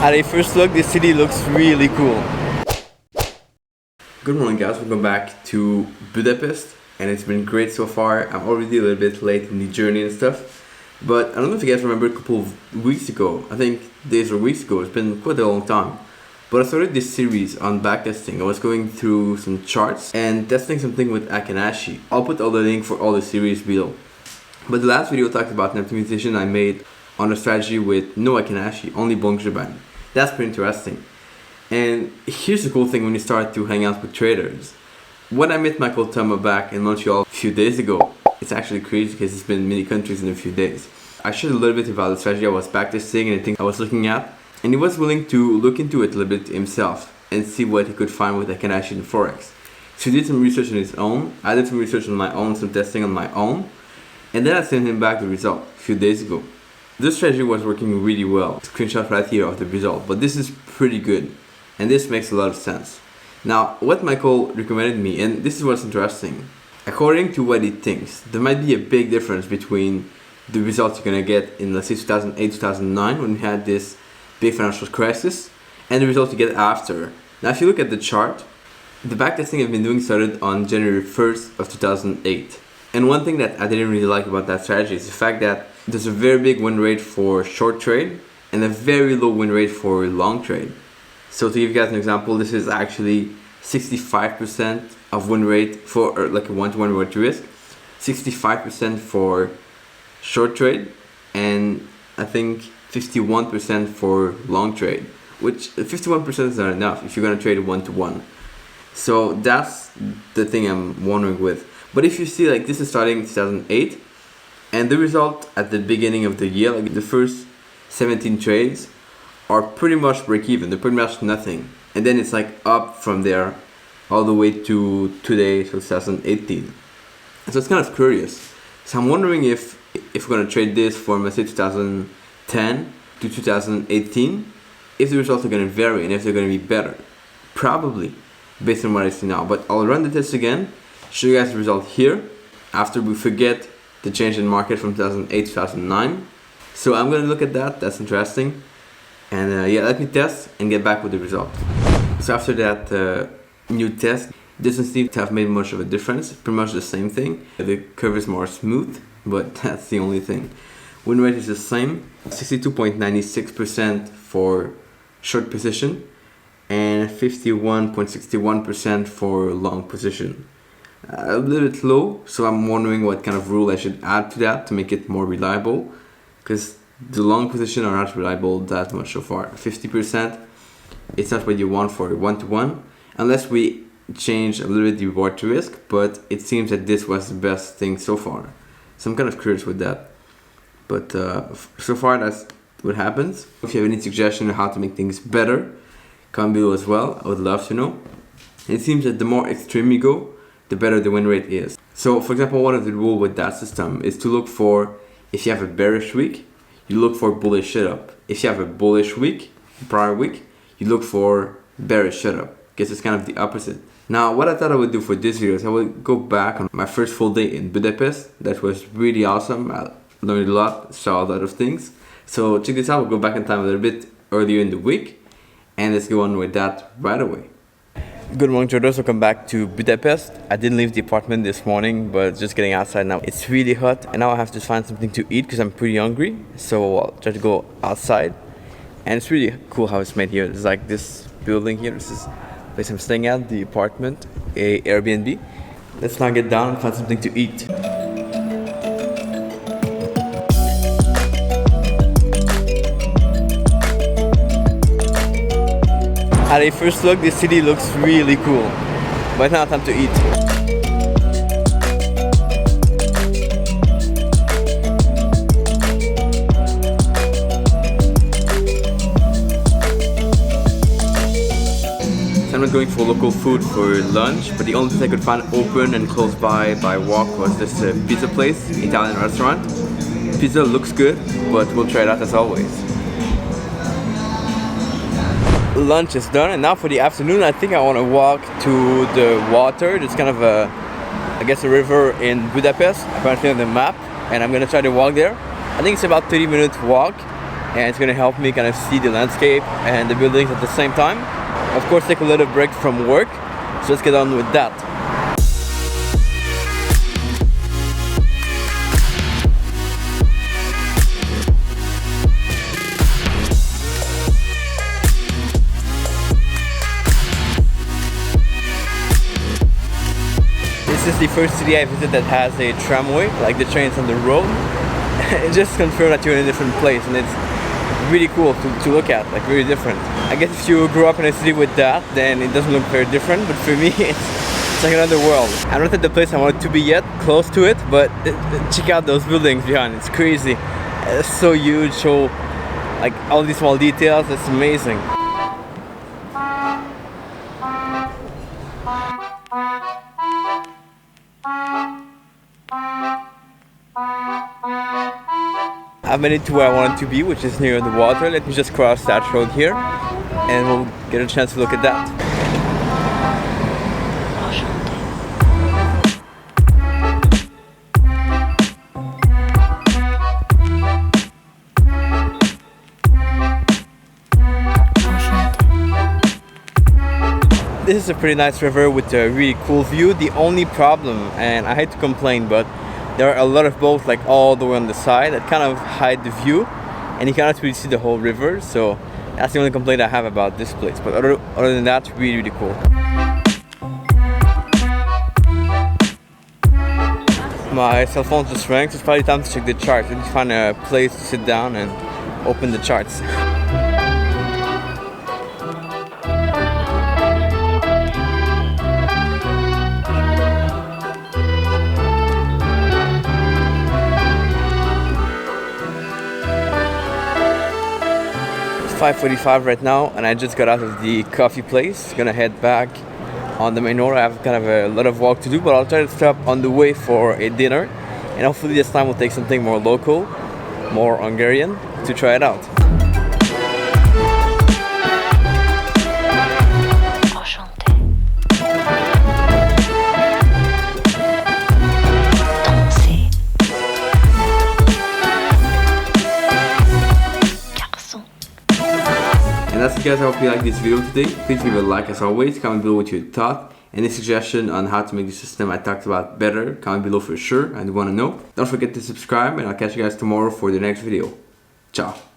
At a first look, this city looks really cool. Good morning guys, welcome back to Budapest, and it's been great so far. I'm already a little bit late in the journey and stuff, but I don't know if you guys remember a couple of weeks ago, I think days or weeks ago, it's been quite a long time, but I started this series on backtesting. I was going through some charts and testing something with Akanashi. I'll put all the link for all the series below. But the last video talked about an optimization I made on a strategy with no Akanashi, only Bong. That's pretty interesting. And here's the cool thing when you start to hang out with traders. When I met Michael Tama back in Montreal a few days ago, it's actually crazy because it's been many countries in a few days. I shared a little bit about the strategy I was backtesting and the things I was looking at, and he was willing to look into it a little bit himself and see what he could find with Akanashi and Forex. So he did some research on his own, I did some research on my own, some testing on my own, and then I sent him back the result a few days ago. This strategy was working really well. Screenshot right here of the result, but this is pretty good. And this makes a lot of sense. Now, what Michael recommended me, and this is what's interesting, according to what he thinks, there might be a big difference between the results you're gonna get in, let's say, 2008, 2009, when we had this big financial crisis, and the results you get after. Now, if you look at the chart, the backtesting I've been doing started on January 1st of 2008. And one thing that I didn't really like about that strategy is the fact that there's a very big win rate for short trade and a very low win rate for long trade. So to give you guys an example, this is actually 65% of win rate for like a one-to-one reward to risk, 65% for short trade, and I think 51% for long trade, which 51% is not enough if you're going to trade one-to-one. So that's the thing I'm wondering with. But if you see, like, this is starting in 2008, and the result at the beginning of the year, like the first 17 trades, are pretty much break even. They're pretty much nothing, and then it's like up from there all the way to today, so 2018. So it's kind of curious. So I'm wondering if we're gonna trade this from, let's say, 2010 to 2018, if the results are gonna vary and if they're gonna be better. Probably, based on what I see now. But I'll run the test again, show you guys the result here after we forget the change in market from 2008 to 2009. So I'm gonna look at that. That's interesting. And yeah, let me test and get back with the result. So after that new test, it doesn't seem to have made much of a difference. Pretty much the same thing. The curve is more smooth, but that's the only thing. Win rate is the same, 62.96% for short position and 51.61% for long position. A little bit low, so I'm wondering what kind of rule I should add to that to make it more reliable, because the long position are not reliable that much so far. 50%, it's not what you want for one-to-one, unless we change a little bit the reward to risk, but it seems that this was the best thing so far. So I'm kind of curious with that. But so far that's what happens. If you have any suggestion on how to make things better, comment below as well. I would love to know. It seems that the more extreme you go, the better the win rate is. So for example, one of the rules with that system is to look for, if you have a bearish week, you look for bullish setup. If you have a bullish week, prior week, you look for bearish setup. Guess it's kind of the opposite. Now, what I thought I would do for this video is I would go back on my first full day in Budapest. That was really awesome. I learned a lot, saw a lot of things. So check this out. We'll go back in time a little bit earlier in the week, and let's go on with that right away. Good morning, traders. Welcome back to Budapest. I didn't leave the apartment this morning, but just getting outside now. It's really hot, and now I have to find something to eat because I'm pretty hungry. So I'll try to go outside. And it's really cool how it's made here. It's like this building here. This is the place I'm staying at, the apartment, a Airbnb. Let's now get down and find something to eat. At a first look, this city looks really cool, but now time to eat. So I'm not going for local food for lunch, but the only thing I could find open and close by walk was this pizza place, Italian restaurant. Pizza looks good, but we'll try it out as always. Lunch is done, and now for the afternoon I think I want to walk to the water. There's kind of a, I guess, a river in Budapest, apparently on the map, and I'm gonna try to walk there. I think it's about 30-minute walk, and it's gonna help me kind of see the landscape and the buildings at the same time. Of course, take a little break from work, so let's get on with that. This is the first city I visited that has a tramway, like the trains on the road. It just confirms that you're in a different place, and it's really cool to look at, like really different. I guess if you grew up in a city with that, then it doesn't look very different, but for me it's like another world. I'm not at the place I wanted to be yet, close to it, but check out those buildings behind, it's crazy. It's so huge, so like all these small details, it's amazing. I've made it to where I wanted to be, which is near the water. Let me just cross that road here and we'll get a chance to look at that. This is a pretty nice river with a really cool view. The only problem, and I hate to complain, but there are a lot of boats like all the way on the side that kind of hide the view, and you cannot really see the whole river, so that's the only complaint I have about this place. But other than that, really cool. My cell phone just rang, so it's probably time to check the charts. Let me find a place to sit down and open the charts. 5:45 right now, and I just got out of the coffee place. Gonna head back on the main road. I have kind of a lot of walk to do, but I'll try to stop on the way for a dinner, and hopefully this time we'll take something more local, more Hungarian, to try it out. And that's it, guys. I hope you liked this video today. Please leave a like as always, comment below what you thought. Any suggestion on how to make the system I talked about better, comment below for sure. I do want to know. Don't forget to subscribe, and I'll catch you guys tomorrow for the next video. Ciao.